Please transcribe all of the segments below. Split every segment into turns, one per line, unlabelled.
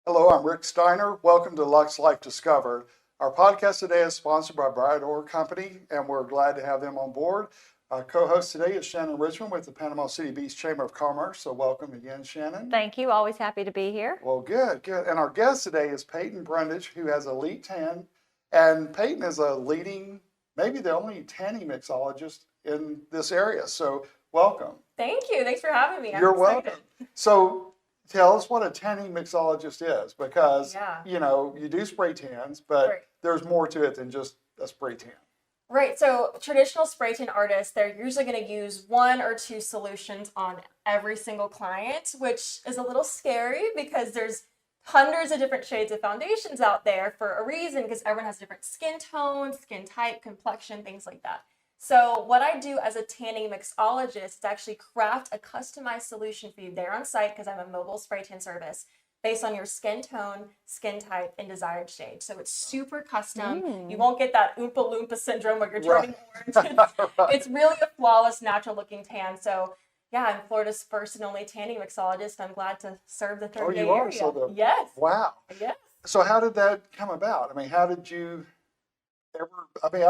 Hello, I'm Rick Steiner. Welcome to Luxe Life Discovered. Our podcast today is sponsored by Bright Oil Company, and we're glad to have them on board. Our co-host today is Shannon Richmond with the Panama City Beach Chamber of Commerce. So welcome again, Shannon.
Thank you. Always happy to be here.
Well, good. And our guest today is Payton Brundage, who has Elite Tan. And Payton is a leading, maybe the only tanning mixologist in this area. So welcome.
Thank you. Thanks for having me.
You're welcome. So tell us what a tanning mixologist is, because, you do spray tans, but there's more to it than just a spray tan.
Right. So traditional spray tan artists, they're usually going to use one or two solutions on every single client, which is a little scary because there's hundreds of different shades of foundations out there for a reason, because everyone has different skin tones, skin type, complexion, things like that. So what I do as a tanning mixologist is actually craft a customized solution for you there on site, because I'm a mobile spray tan service, based on your skin tone, skin type, and desired shade. So it's super custom. You won't get that Oompa Loompa syndrome where you're turning orange. It's really a flawless, natural looking tan. So yeah, I'm Florida's first and only tanning mixologist. I'm glad to serve the third Bay area.
So
yes.
Wow.
Yes.
So how did that come about? I mean, how did you ever,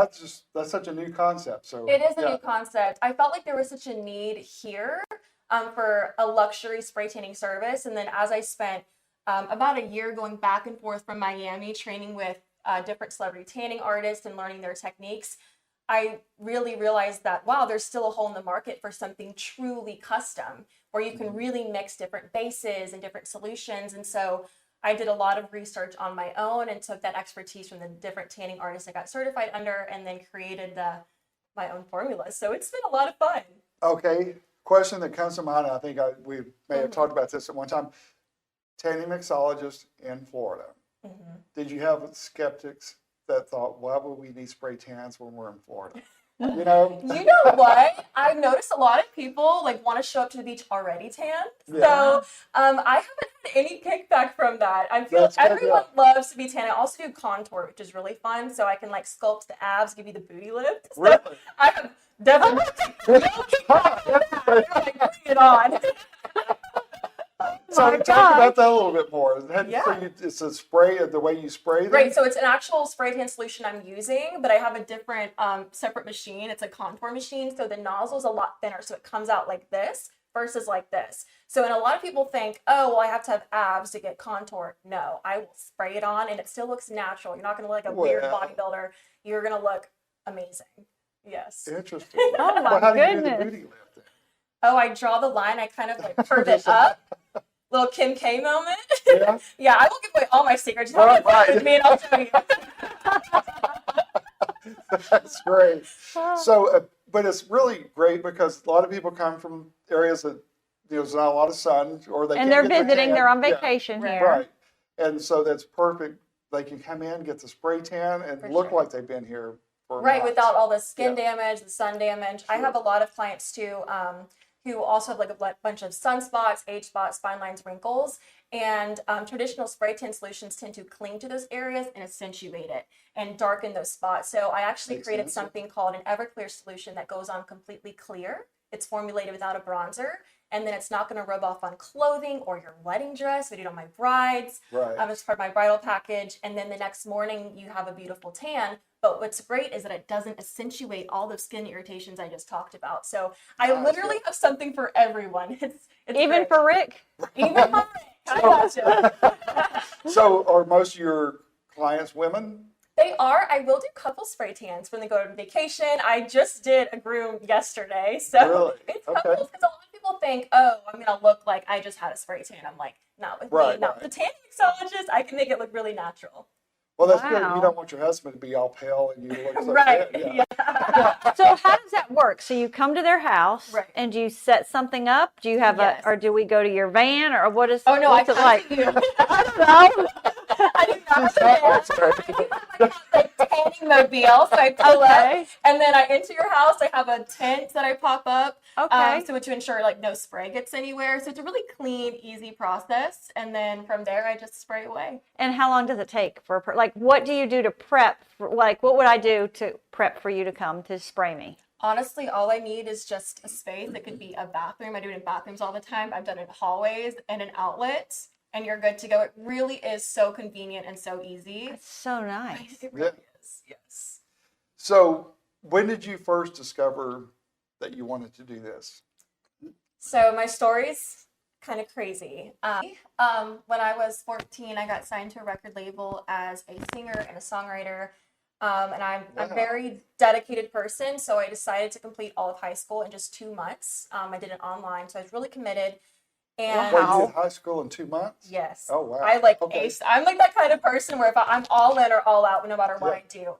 that's such a new concept. So
it is a new concept. I felt like there was such a need here for a luxury spray tanning service. And then as I spent about a year going back and forth from Miami, training with different celebrity tanning artists and learning their techniques, I really realized that, wow, there's still a hole in the market for something truly custom, where you can really mix different bases and different solutions. And so I did a lot of research on my own and took that expertise from the different tanning artists I got certified under, and then created my own formula. So it's been a lot of fun.
Okay. Question that comes to mind, I think we may have talked about this at one time. Tanning mixologist in Florida. Did you have skeptics that thought, why would we need spray tans when we're in Florida? You know
what? I've noticed a lot of people want to show up to the beach already tan. Yeah. So I haven't had any kickback from that. I feel everyone loves to be tan. I also do contour, which is really fun. So I can sculpt the abs, give you the booty lift. So
really?
I have definitely no kickback. Bring it on.
So talk about that a little bit more. It's a spray, the way you spray them?
Right, so it's an actual spray tan solution I'm using, but I have a different separate machine. It's a contour machine, so the nozzle's a lot thinner, so it comes out like this versus like this. So, and a lot of people think, oh, well, I have to have abs to get contour. No, I will spray it on, and it still looks natural. You're not going to look like a weird bodybuilder. You're going to look amazing. Yes.
Interesting.
Oh, my
how
goodness.
do you do the booty lift then?
Oh, I draw the line. I kind of curve it up. Little Kim K moment.
Yeah.
Yeah, I won't give away all my secrets. Just have fun with me and I'll show you.
That's great. So, but it's really great because a lot of people come from areas that there's not a lot of sun, or
they're visiting. They're on vacation here.
Right. And so that's perfect. They can come in, get the spray tan, and look like they've been here for months.
Without all the skin damage, the sun damage. Sure. I have a lot of clients too. Who also have a bunch of sunspots, age spots, fine lines, wrinkles. And traditional spray tan solutions tend to cling to those areas and accentuate it and darken those spots. So I actually created something called an Everclear solution that goes on completely clear. It's formulated without a bronzer, and then it's not going to rub off on clothing or your wedding dress. I do it on my brides.
Right.
It's part of my bridal package. And then the next morning you have a beautiful tan. But what's great is that it doesn't accentuate all the skin irritations I just talked about. So I literally have something for everyone. It's
even
great.
for Rick?
Even for Rick. I gotcha.
So are most of your clients women?
They are. I will do couple spray tans when they go on vacation. I just did a groom yesterday. So
really?
It's couples, because a lot of people think, oh, I'm going to look like I just had a spray tan. I'm like, not with me. Not with the tanning mixologist. I can make it look really natural.
Well, that's good. You don't want your husband to be all pale and you look so
right.
good.
Yeah.
So how does that work? So you come to their house and you set something up? Do you have or do we go to your van, or what is?
Oh no,
what's it like?
I don't know. I do not have a tanning mobile, so I pull up, and then I enter your house. I have a tent that I pop up, so to ensure no spray gets anywhere. So it's a really clean, easy process, and then from there I just spray away.
And how long does it take for what do you do to prep? What would I do to prep for you to come to spray me?
Honestly, all I need is just a space. It could be a bathroom. I do it in bathrooms all the time. I've done it in hallways and in outlets. and you're good to go. It really is so convenient and so easy.
That's so nice.
It really is, yes.
So when did you first discover that you wanted to do this?
So my story's kind of crazy. When I was 14, I got signed to a record label as a singer and a songwriter. And I'm a very dedicated person, so I decided to complete all of high school in just 2 months. I did it online, so I was really committed. And
Wait, you did high school in 2 months?
yes.
Oh, wow.
I like
Okay.
ace. I'm like that kind of person where if I'm all in or all out, no matter what I do.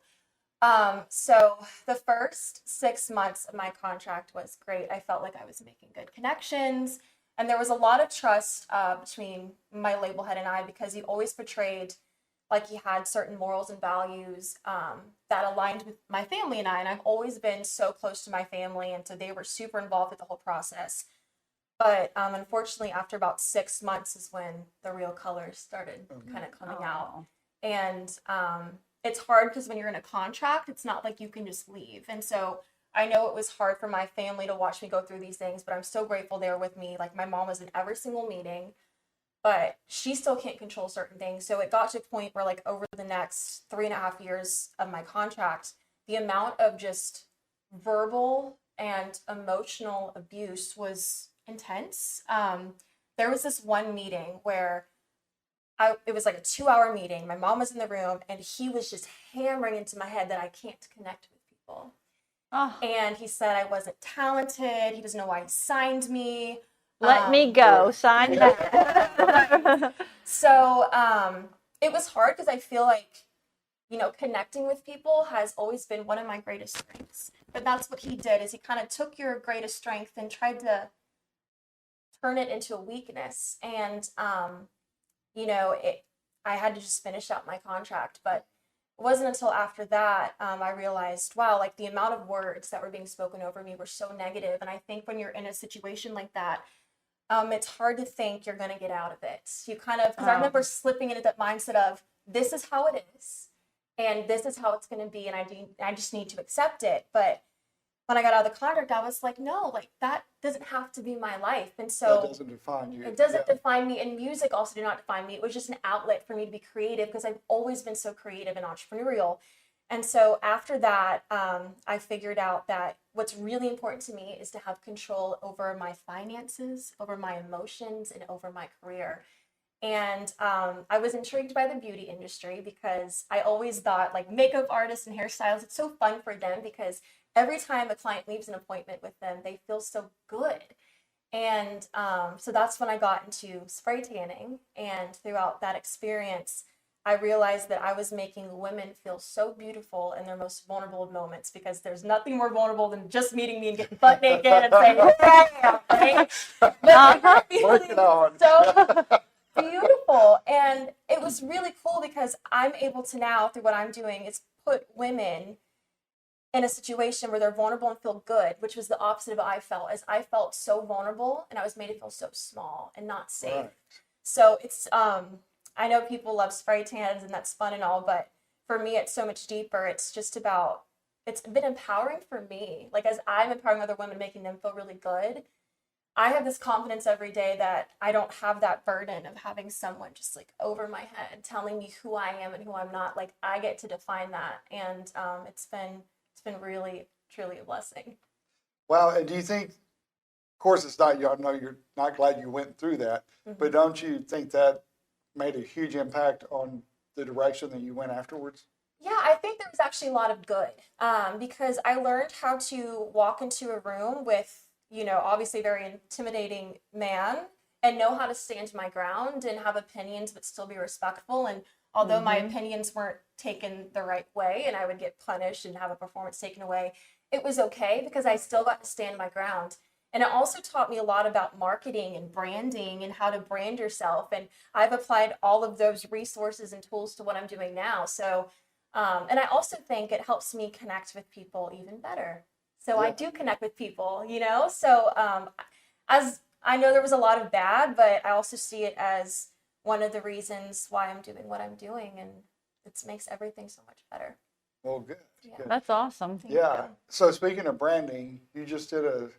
So the first 6 months of my contract was great. I felt like I was making good connections, and there was a lot of trust between my label head and I, because he always portrayed like he had certain morals and values that aligned with my family and I. And I've always been so close to my family, and so they were super involved with the whole process. But unfortunately, after about 6 months is when the real colors started kind of coming out. And it's hard because when you're in a contract, it's not like you can just leave. And so I know it was hard for my family to watch me go through these things, but I'm so grateful they were with me. Like, my mom was in every single meeting, but she still can't control certain things. So it got to a point where, like, over the next 3.5 years of my contract, the amount of just verbal and emotional abuse was intense. There was this one meeting where it was like a 2-hour meeting. My mom was in the room, and he was just hammering into my head that I can't connect with people.
Oh,
And he said I wasn't talented. He doesn't know why he signed me.
let me go. Sign that.
So it was hard because I feel like, connecting with people has always been one of my greatest strengths. But that's what he did, is he kind of took your greatest strength and tried to turn it into a weakness. And I had to just finish out my contract. But it wasn't until after that I realized, wow, like, the amount of words that were being spoken over me were so negative. And I think when you're in a situation like that, it's hard to think you're going to get out of it. You kind of, because I remember slipping into that mindset of, this is how it is, and this is how it's going to be, and I just need to accept it. But when I got out of the contract, I was like, no, like, that doesn't have to be my life. And so
That doesn't define you.
it doesn't define me, and music also did not define me. It was just an outlet for me to be creative, because I've always been so creative and entrepreneurial. And so after that, I figured out that what's really important to me is to have control over my finances, over my emotions, and over my career. And I was intrigued by the beauty industry, because I always thought, like, makeup artists and hairstylists, it's so fun for them, because every time a client leaves an appointment with them, they feel so good. And so that's when I got into spray tanning. And throughout that experience, I realized that I was making women feel so beautiful in their most vulnerable moments, because there's nothing more vulnerable than just meeting me and getting butt naked and saying, "Hey," right? But
Working on.
so beautiful. And it was really cool, because I'm able to now, through what I'm doing, is put women in a situation where they're vulnerable and feel good, which was the opposite of what I felt, as I felt so vulnerable and I was made to feel so small and not safe.
Right.
So it's I know people love spray tans and that's fun and all, but for me it's so much deeper. It's just about, it's been empowering for me. Like, as I'm empowering other women, making them feel really good, I have this confidence every day that I don't have that burden of having someone just, like, over my head telling me who I am and who I'm not. Like, I get to define that, and it's been really, truly a blessing.
Wow. And do you think, of course, it's not, I know you're not glad you went through that, but don't you think that made a huge impact on the direction that you went afterwards?
Yeah, I think there was actually a lot of good, because I learned how to walk into a room with, obviously very intimidating man, and know how to stand my ground and have opinions but still be respectful. And although my opinions weren't taken the right way and I would get punished and have a performance taken away, it was okay, because I still got to stand my ground. And it also taught me a lot about marketing and branding and how to brand yourself. And I've applied all of those resources and tools to what I'm doing now. So, and I also think it helps me connect with people even better. So I do connect with people, So as I know there was a lot of bad, but I also see it as one of the reasons why I'm doing what I'm doing, and it makes everything so much better.
Well, good.
Yeah.
Good.
That's awesome.
Yeah. So speaking of branding, you just did a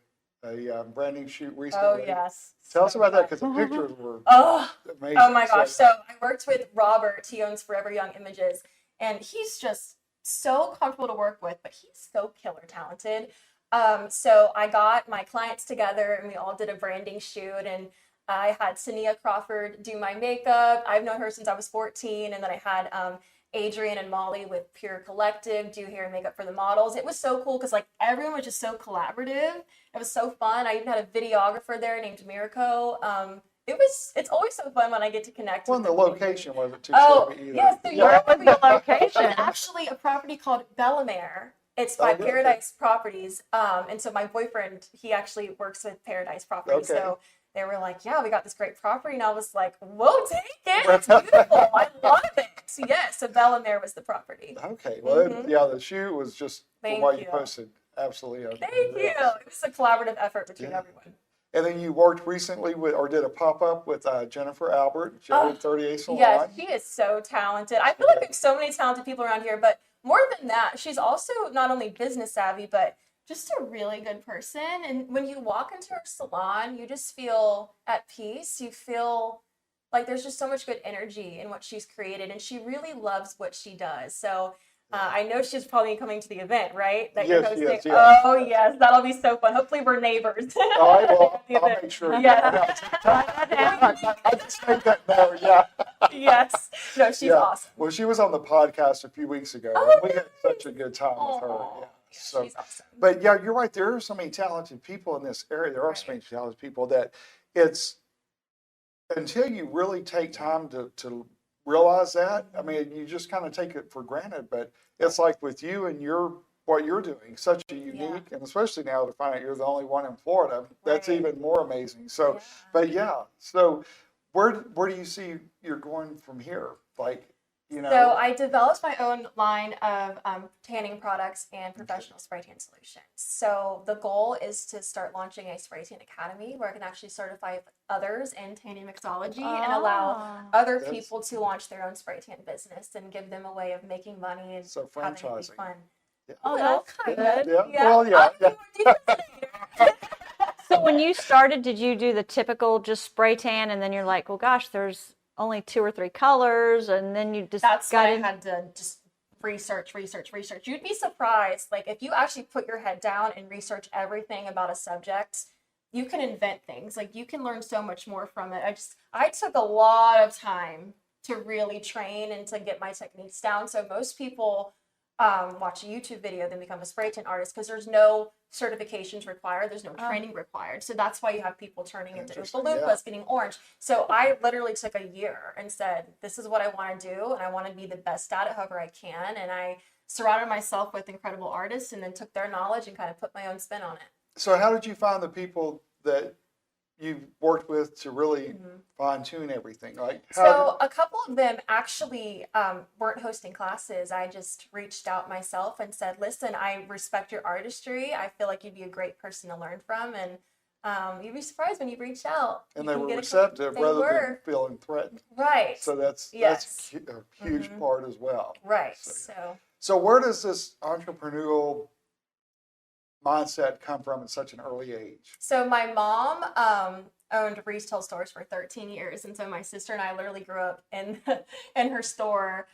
a branding shoot recently.
Oh, yes.
Tell us
So
about that,
fun.
because the pictures were
Oh,
amazing.
oh my gosh. So I worked with Robert. He owns Forever Young Images, and he's just so comfortable to work with, but he's so killer talented. So I got my clients together and we all did a branding shoot, and I had Sania Crawford do my makeup. I've known her since I was 14. And then I had Adrian and Molly with Pure Collective do hair and makeup for the models. It was so cool because like everyone was just so collaborative. It was so fun. I even had a videographer there named Mirko. It's always so fun when I get to connect
Well,
with
the
community.
location wasn't too
Oh,
shabby either.
yes. So
Where was the location?
It's actually a property called Bellamere. It's by
Okay.
Paradise Properties. And so my boyfriend, he actually works with Paradise Properties.
Okay.
So they were like, yeah, we got this great property. And I was like, whoa, take it. It's beautiful. I love it. Yes. So Bellamere was the property.
Okay, well,
Mhm.
yeah, the shoot was just
Thank
what you
you.
posted. Absolutely.
Thank you. It was a collaborative effort between
Yeah.
everyone.
And then you worked recently with, or did a pop-up with Jennifer Albert,
Oh,
Jared 38 Salon.
Yes, she is so talented. I feel like we have so many talented people around here, but more than that, she's also not only business savvy, but just a really good person. And when you walk into her salon, you just feel at peace. You feel like there's just so much good energy in what she's created, and she really loves what she does. So I know she's probably coming to the event, right? That you're
Yes,
hosting.
yes, yes.
Oh, yes, that'll be so fun. Hopefully, we're neighbors.
All right, well,
The
I'll
event.
make sure.
Yeah.
I just made that now, yeah.
Yes. No, she's
Yeah.
awesome.
Well, she was on the podcast a few weeks ago.
Oh,
and we had such a good time with her.
Aw,
Yeah.
yeah,
So,
she's awesome.
but yeah, you're right. There are so many talented people in this area. There are so many talented people that it's until you really take time to realize that. I mean, you just kind of take it for granted. But it's like with you and what you're doing, such a unique, and especially now to find out you're the only one in Florida, that's
Right.
even more amazing. So,
Yeah.
but yeah, so where do you see you're going from here? Like, you know.
So I developed my own line of tanning products and professional spray tan solutions. So the goal is to start launching a spray tan academy where I can actually certify others in tanning mixology and allow other
That's-
people to launch their own spray tan business and give them a way of making money and
So
having it be
franchising.
fun.
Yeah.
Oh,
Well,
that's
kinda.
good.
Yeah. Well, yeah.
I'll do more details later.
So when you started, did you do the typical just spray tan, and then you're like, well, gosh, there's only 2 or 3 colors, and then you just
That's
got
why I
in?
had to just research. You'd be surprised. Like if you actually put your head down and research everything about a subject, you can invent things. Like you can learn so much more from it. I took a lot of time to really train and to get my techniques down. So most people watch a YouTube video, then become a spray tan artist because there's no certifications required. There's no training required. So that's why you have people turning into
Interesting,
Oompa Loompas,
yeah.
getting orange. So I literally took a year and said, this is what I want to do. And I want to be the best at it however I can. And I surrounded myself with incredible artists and then took their knowledge and kind of put my own spin on it.
So how did you find the people that you've worked with to really fine tune everything? Like
So a couple of them actually weren't hosting classes. I just reached out myself and said, listen, I respect your artistry. I feel like you'd be a great person to learn from. And you'd be surprised when you reach out.
and
You
they
can
were
get a
receptive
they
rather
were.
than feeling threatened.
Right.
So that's
Yes.
a huge part as well.
Right.
So, so where does this entrepreneurial mindset come from at such an early age?
So my mom owned retail stores for 13 years, and so my sister and I literally grew up in her store,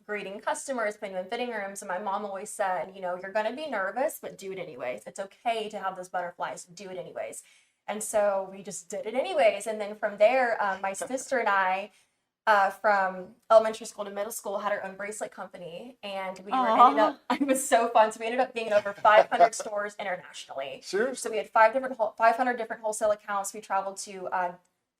greeting customers, putting them in fitting rooms. And my mom always said, you know, you're going to be nervous, but do it anyways. It's okay to have those butterflies. Do it anyways. And so we just did it anyways. And then from there, my sister and I, from elementary school to middle school, had our own bracelet company, and we ended up. It was so fun. So we ended up being in over 500 stores internationally.
Seriously?
So we had 500 different wholesale accounts. We traveled to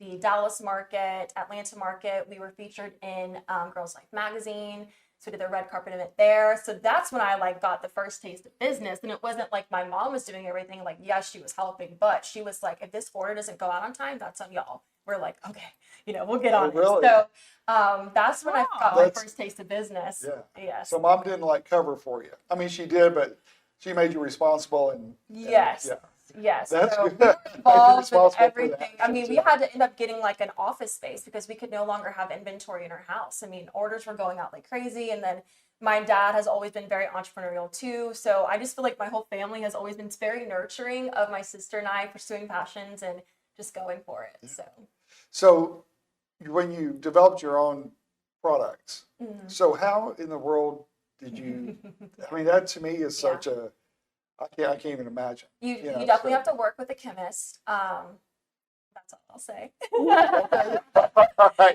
the Dallas market, Atlanta market. We were featured in Girls Life Magazine. So we did the red carpet event there. So that's when I got the first taste of business. And it wasn't like my mom was doing everything. Like, yes, she was helping, but she was like, if this order doesn't go out on time, that's on y'all. We're like, okay, we'll get on
really?
it. So that's when I got my first taste of business.
Yeah.
Yes.
So mom didn't cover for you. I mean, she did, but she made you responsible and
Yes.
yeah.
Yes.
That's
so
good.
we were
Made you
involved
responsible
with
for
everything.
that.
I mean, we had to end up getting an office space because we could no longer have inventory in our house. I mean, orders were going out like crazy. And then my dad has always been very entrepreneurial too. So I just feel like my whole family has always been very nurturing of my sister and I pursuing passions and just going for it.
So when you developed your own products, so how in the world did you, I mean, that to me is such a, I can't even imagine.
You definitely have to work with a chemist. That's all I'll say.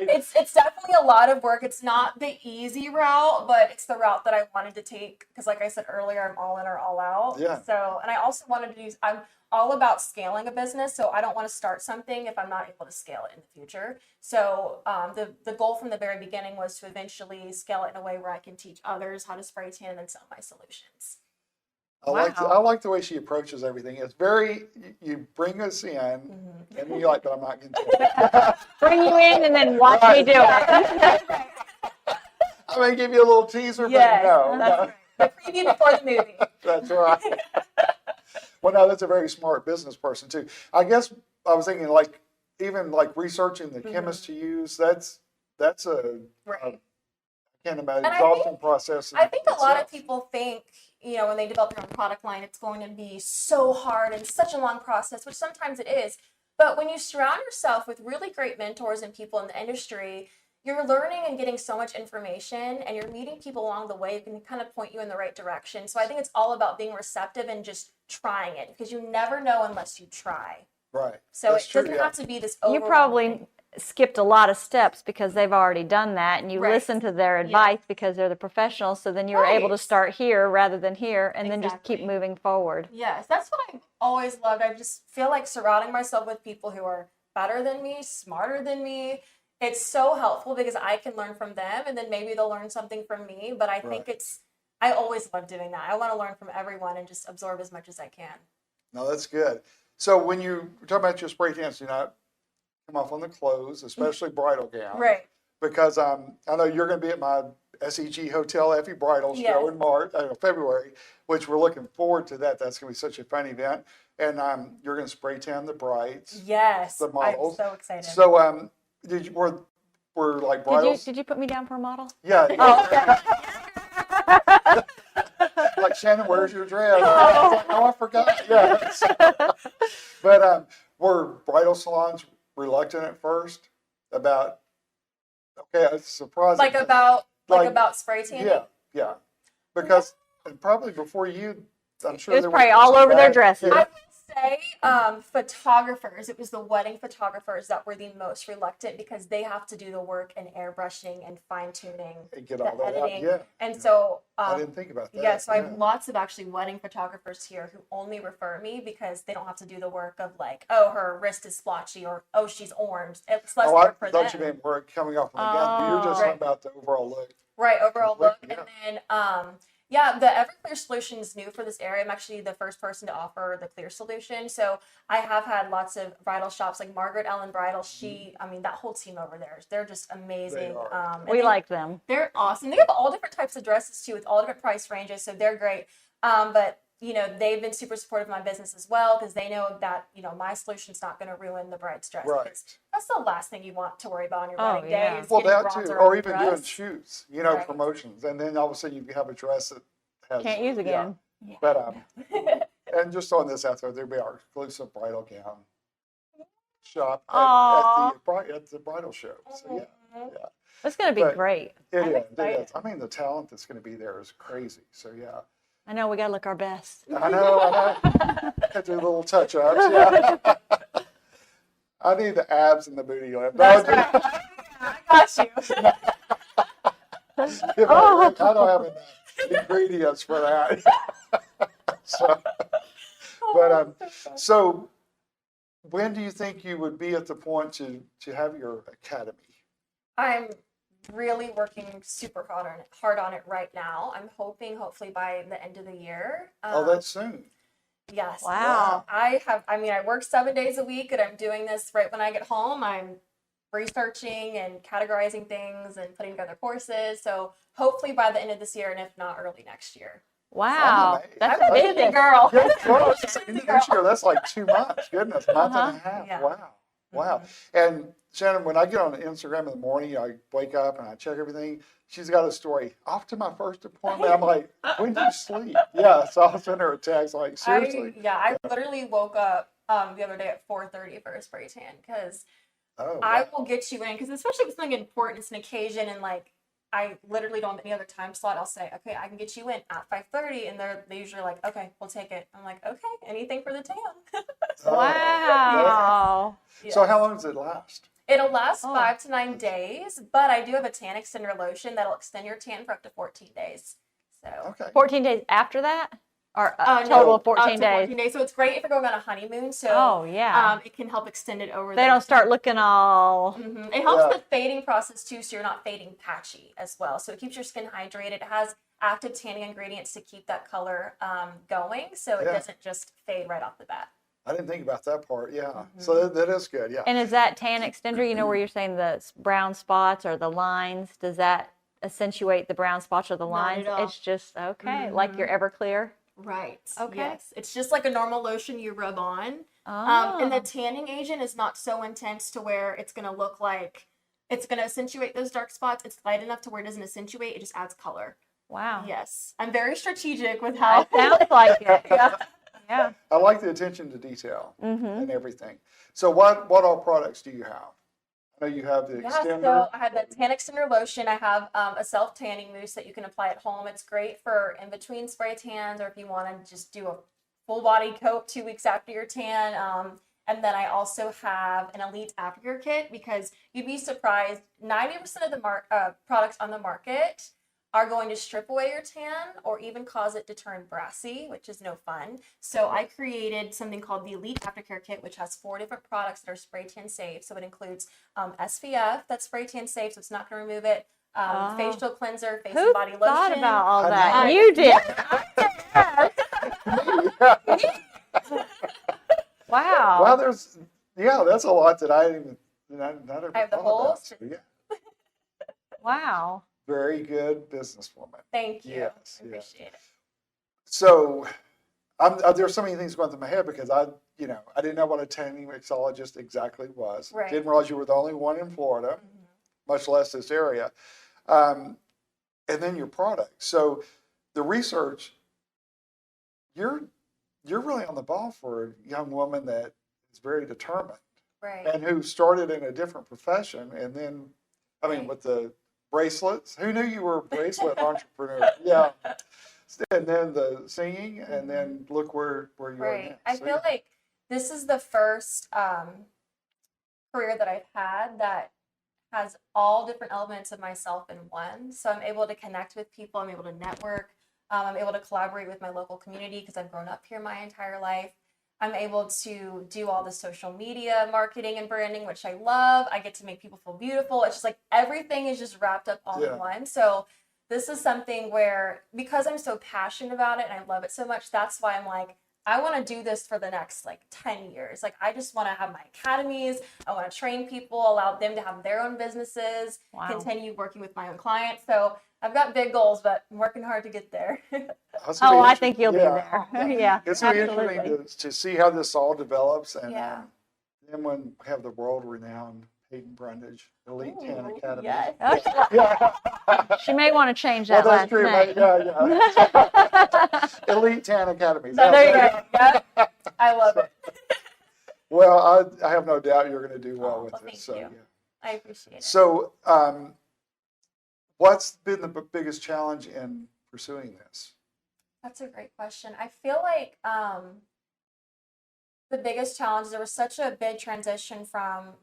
It's definitely a lot of work. It's not the easy route, but it's the route that I wanted to take because, like I said earlier, I'm all in or all out.
Yeah.
So, and I also wanted to I'm all about scaling a business, so I don't want to start something if I'm not able to scale it in the future. So, the goal from the very beginning was to eventually scale it in a way where I can teach others how to spray tan and then sell my solutions.
I like the way she approaches everything. It's very, you bring us in, and you're like, but I'm not going to
Bring you in and then watch me do it.
I'm going to give you a little teaser,
Yes,
but no.
that's right. The preview before the movie.
That's right. Well, no, that's a very smart business person too. I guess I was thinking like, even like researching the chemist to use, that's a,
Right.
I can't imagine,
And
exhausting process.
I think a lot of people think, when they develop their own product line, it's going to be so hard and such a long process, which sometimes it is. But when you surround yourself with really great mentors and people in the industry, you're learning and getting so much information and you're meeting people along the way who can kind of point you in the right direction. So I think it's all about being receptive and just trying it because you never know unless you try.
Right.
So
That's
it
true,
doesn't
yeah.
have to be this
You
overwhelming
probably
thing.
skipped a lot of steps because they've already done that, and you
Right.
listen to their advice because they're the professionals. So then you were able to
Right.
start here rather than here, and then just keep
Exactly.
moving forward.
Yes, that's what I've always loved. I just feel like surrounding myself with people who are better than me, smarter than me. It's so helpful because I can learn from them and then maybe they'll learn something from me. But I think I always love doing that. I want to learn from everyone and just absorb as much as I can.
No, that's good. So when you talk about your spray tans, do not come off on the clothes, especially bridal gowns.
Right.
Because I know you're going to be at my SEG Hotel Effie Bridal Show in February, which we're looking forward to that. That's going to be such a fun event. And you're going to spray tan the brides.
Yes.
The models.
I'm so excited.
So were like bridals?
Did you put me down for a model?
Yeah.
Oh, okay.
Like, Shannon, where's your dress? I was like, oh, I forgot. Yeah. But were bridal salons reluctant at first about, okay, it's surprising.
Like about spray tanning?
Yeah. Because and probably before you, I'm sure
It was
there
probably
was
all
some
over their
bad-
dresses.
I would say photographers, it was the wedding photographers that were the most reluctant because they have to do the work and airbrushing and fine tuning,
And get
the
all that out.
editing.
Yeah.
And so
I didn't think about that.
yeah, so I have lots of actually wedding photographers here who only refer me because they don't have to do the work of like, oh, her wrist is splotchy or oh, she's orange. It's less
Oh, I
work for them.
thought you meant work coming off on the gown. You're just
Right.
talking about the overall look.
Right, overall look.
Yeah.
And then, the Everclear solution is new for this area. I'm actually the first person to offer the clear solution. So I have had lots of bridal shops like Margaret Ellen Bridal. That whole team over there, they're just amazing.
They are.
And
We like them.
They're awesome. They have all different types of dresses too with all different price ranges. So they're great. But they've been super supportive of my business as well because they know that, my solution's not going to ruin the bride's dress.
Right.
Because that's the last thing you want to worry about on your
Oh,
wedding
yeah.
day. Is
Well,
getting
that
bronzer
too,
on
or
your
even doing
dress.
shoots,
Right.
promotions, and then all of a sudden you have a dress that has
Can't use again.
Yeah. But and just throwing this out there, there'll be our exclusive bridal gown shop at the bridal show. So yeah,
It's going to be
But-
great.
it
I'm
is. It
excited.
is. I mean, the talent that's going to be there is crazy. So yeah,
I know we got to look our best.
I know. Have to do little touch ups. Yeah. I need the abs and the booty lift.
That's right. I got you.
I don't have enough ingredients for that. So when do you think you would be at the point to have your academy?
I'm really working super hard on it right now. I'm hopefully by the end of the year.
That's soon.
Yes.
Wow.
I work 7 days a week and I'm doing this right when I get home. I'm researching and categorizing things and putting together courses. So hopefully by the end of this year, and if not early next year.
Wow.
amazing.
That's
I'm a busy
amazing.
girl.
Well, next year, that's like 2 months. Goodness, month and a half.
Yeah.
Wow. Wow. And Shannon, when I get on Instagram in the morning, I wake up and I check everything. She's got a story. Off to my first appointment. I'm like, when do you sleep? Yeah. So I'll send her a text like, seriously?
I literally woke up the other day at 4:30 for a spray tan because
Oh,
I
wow.
will get you in, because especially if it's something important, it's an occasion, and like I literally don't have any other time slot. I'll say, okay, I can get you in at 5:30, and they usually like, okay, we'll take it. I'm like, okay, anything for the tan.
Oh,
Wow.
So
Yeah.
how long does it last?
It'll last
Oh.
5 to 9 days, but I do have a tan extender lotion that'll extend your tan for up to 14 days. So.
Okay.
14 days after that? Or a
No,
total of
up
14
to
days?
14 days. So it's great if you're going on a honeymoon. So
Oh, yeah.
it can help extend it over.
They don't start looking all...
It helps
Yeah.
the fading process too, so you're not fading patchy as well. So it keeps your skin hydrated. It has active tanning ingredients to keep that color going, so it
Yeah.
doesn't just fade right off the bat.
I didn't think about that part. Yeah. So that is good. Yeah.
And is that tan extender, where you're saying the brown spots or the lines, does that accentuate the brown spots or the
Not
lines?
at all.
It's just, okay, like your Everclear?
Right.
Okay.
Yes. It's just like a normal lotion you rub on.
Oh.
And the tanning agent is not so intense to where it's going to look like it's going to accentuate those dark spots. It's light enough to where it doesn't accentuate. It just adds color.
Wow.
Yes. I'm very strategic with how.
It sounds like it.
Yeah.
Yeah.
I like the attention to detail and everything. So what all products do you have? I know you have the
Yeah,
extender.
so I have the tan extender lotion. I have a self tanning mousse that you can apply at home. It's great for in between spray tans, or if you want to just do a full body coat 2 weeks after your tan. And then I also have an elite aftercare kit, because you'd be surprised, 90% of the products on the market are going to strip away your tan or even cause it to turn brassy, which is no fun. So I created something called the Elite Aftercare Kit, which has 4 different products that are spray tan safe. So it includes SPF, that's spray tan safe, so it's not going to remove it. Facial cleanser, face
Who
and body lotion.
thought about all
I
that?
know.
You did. Wow.
Well, that's a lot that I didn't even, not ever
I have the
thought
whole
about. So,
stick.
yeah,
Wow.
very good businesswoman.
Thank you.
Yes,
I appreciate it.
So there's so many things going through my head because I didn't know what a tanning mixologist exactly was.
Right.
Didn't realize you were the only one in Florida, much less this area. And then your product. So the research, you're really on the ball for a young woman that is very determined
Right.
and who started in a different profession. And then, with the bracelets, who knew you were a bracelet entrepreneur? Yeah. And then the singing, and then look where you are
Right.
now.
I
So,
feel like this is the first career that I've had that has all different elements of myself in one. So I'm able to connect with people. I'm able to network. I'm able to collaborate with my local community because I've grown up here my entire life. I'm able to do all the social media marketing and branding, which I love. I get to make people feel beautiful. It's just like everything is just wrapped up all
Yeah.
in one. So this is something where, because I'm so passionate about it and I love it so much, that's why I'm like, I want to do this for the next 10 years. I just want to have my academies. I want to train people, allow them to have their own businesses,
Wow.
continue working with my own clients. So I've got big goals, but I'm working hard to get there.
that's gonna be
Oh, I
inter-
think you'll
yeah.
be there. Yeah.
It's going to be
Absolutely.
interesting to see how this all develops. And
Yeah.
then when we have the world-renowned Payton Brundage Elite Tan
Ooh,
Academy.
yes.
Yeah.
She may want to change
Well,
that
that's
last
true.
name.
Yeah. Elite Tan Academy.
So there you go. Yep. I love it.
Well, I have no doubt you're going to do well with
well,
it.
thank
So,
you.
yeah.
I appreciate it.
So, what's been the biggest challenge in pursuing this?
That's a great question. I feel like the biggest challenge is there was such a big transition from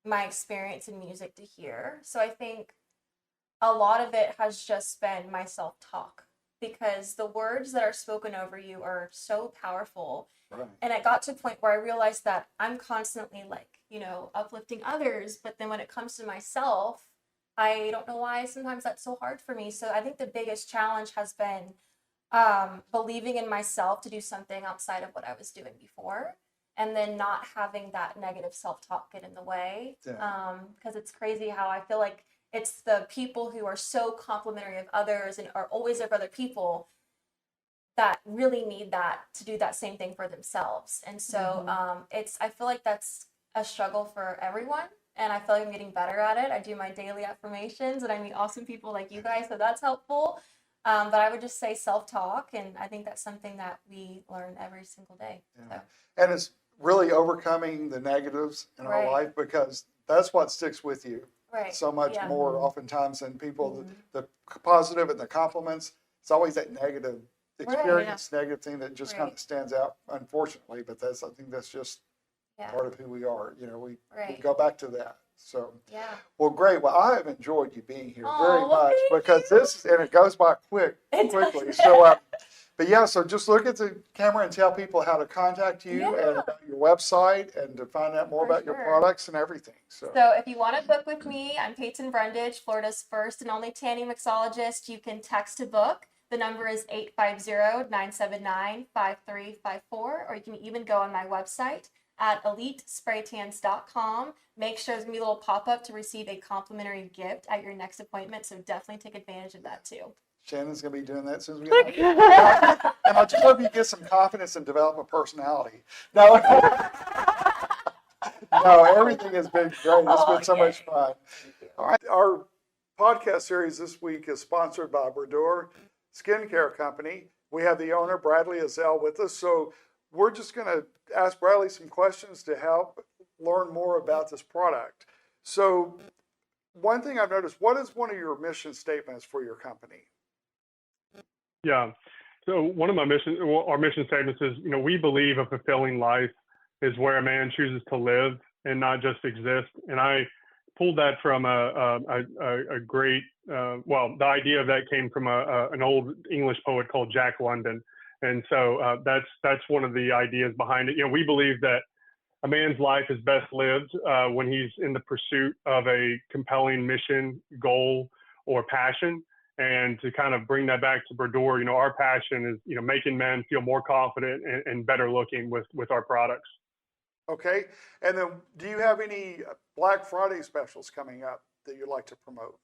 my experience in music to here. So I think a lot of it has just been my self-talk, because the words that are spoken over you are so powerful.
Right.
And it got to a point where I realized that I'm constantly uplifting others, but then when it comes to myself, I don't know why sometimes that's so hard for me. So I think the biggest challenge has been believing in myself to do something outside of what I was doing before, and then not having that negative self-talk get in the way.
Yeah.
Because it's crazy how I feel like it's the people who are so complimentary of others and are always there for other people that really need that to do that same thing for themselves. And so I feel like that's a struggle for everyone. And I feel like I'm getting better at it. I do my daily affirmations and I meet awesome people like you guys, so that's helpful. But I would just say self-talk, and I think that's something that we learn every single day.
Yeah.
So.
And it's really overcoming the negatives in our
Right.
life, because that's what sticks with you
Right.
so much
Yeah.
more oftentimes than people, the positive and the compliments. It's always that negative experience, negative thing that just kind of stands out, unfortunately. But I think that's just part of who we are. You know, we go back to that. So, well, great. Well, I have enjoyed you being here very much, because and it goes by quickly. So, but yeah, so just look at the camera and tell people how to contact you and about your website and to find out more about your products and everything. So
if you want to book with me, I'm Payton Brundage, Florida's first and only tanning mixologist. You can text to book. The number is 850-979-5354, or you can even go on my website at elitespraytans.com. Make sure there's going to be a little pop-up to receive a complimentary gift at your next appointment, so definitely take advantage of that too.
Shannon's going to be doing that as soon as we get home. And I just hope you get some confidence and develop a personality. No, no, everything has been great. It's been so much fun. All right, our podcast series this week is sponsored by Brador Skincare Company. We have the owner, Bradley Azell, with us. So we're just going to ask Bradley some questions to help learn more about this product. So one thing I've noticed, what is one of your mission statements for your company?
Yeah. So one of our mission statements is, we believe a fulfilling life is where a man chooses to live and not just exist. And I pulled that from a great, the idea of that came from an old English poet called Jack London. And so that's one of the ideas behind it. We believe that a man's life is best lived when he's in the pursuit of a compelling mission, goal, or passion. And to kind of bring that back to Brador, our passion is, making men feel more confident and better looking with our products.
Okay. And then do you have any Black Friday specials coming up that you'd like to promote?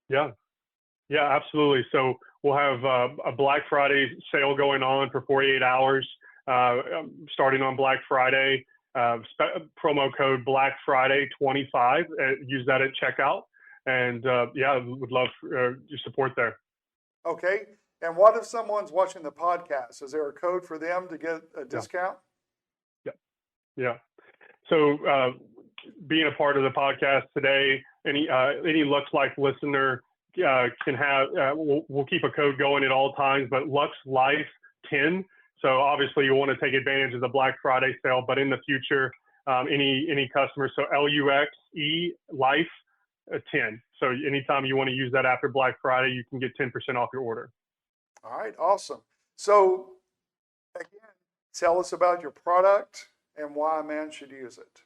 Yeah, absolutely. So we'll have a Black Friday sale going on for 48 hours, starting on Black Friday. Promo code Black Friday 25. Use that at checkout. And would love your support there.
Okay. And what if someone's watching the podcast? Is there a code for them to get a discount?
Yeah. So being a part of the podcast today, any Luxe Life listener can have, we'll keep a code going at all times, but Luxe Life 10. So obviously you want to take advantage of the Black Friday sale, but in the future, any customer, so LUXE Life 10. So anytime you want to use that after Black Friday, you can get 10% off your order.
All right, awesome. So again, tell us about your product and why a man should use it.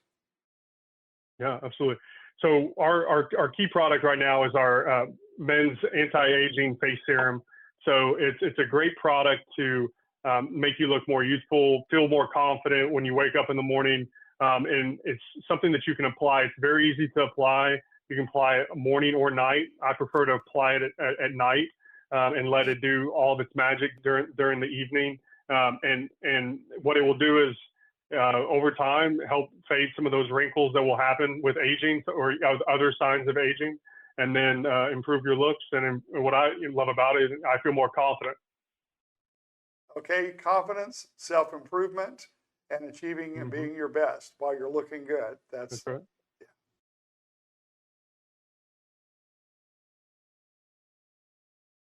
Yeah, absolutely. So our key product right now is our men's anti-aging face serum. So it's a great product to make you look more youthful, feel more confident when you wake up in the morning. And it's something that you can apply. It's very easy to apply. You can apply it morning or night. I prefer to apply it at night and let it do all of its magic during the evening. And what it will do is over time help fade some of those wrinkles that will happen with aging or other signs of aging, and then improve your looks. And what I love about it is I feel more confident.
Okay, confidence, self-improvement, and achieving and being your best while you're looking good. That's
right.